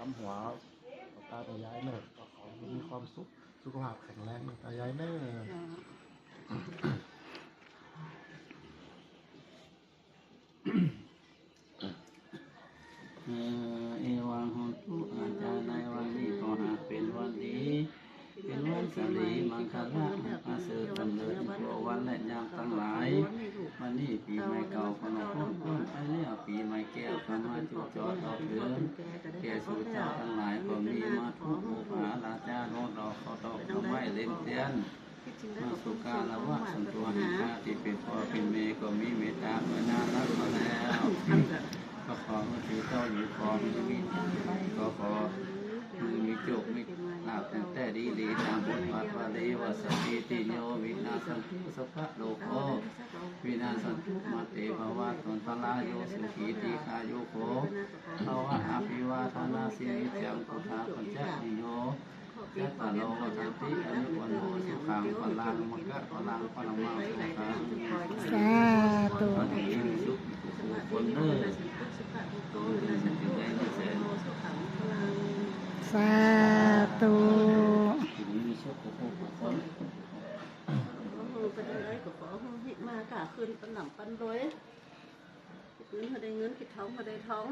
ำหัวตาตายายเนอะก็ขอให้มีความสุขสุขภาพแข็งแรงตายายเนอะเอวังหุตุอาจารย์ในวันนี้ขอหากเป็นวันดีเป็นวันสลีมังคละอาเสริฐกำเนิดตัววันและยามทั้งหลายวันนี้ปีใหม่เก่าขนมพ้นไปแล้วปีใหม่แก้วขมาจุจอต่อเถิดแก่สู่เจ้าทั้งหลายก็มีมาทุกภูผาราชาโนดเราขอตอกดอกไม้เล่นเตียนมาสุกาละวะสันตัวหิกาที่เป็นพ่อเป็นเมก็มีเมตตาเมื่อนารักมาแล้วก็ขอเมื่อถือเจ้าอยู่ขอมีวิญญาณไปก็ขอมีโจกมีลาบตั้งแต่ดีตามบทบาทวาลีวสติติโยวินาสันตุสัพพะโลกโอวินาสันตุมาเตภวะตนพลาโยสุขีติคาโยโคภวะอภิวาทนาสิริจังพุทธาปัญจนิโยยัตตาโลทันติอนุวันโนสุขังพลังมกะพลังพลังมาสุขังสาธุ สุขคนเนอสาธุมีโชคคนเป็นอะไรก็ขอให้มากะคืนปันหนำปันรวยคืนมาได้เงินคิดท้องมาได้ท้อง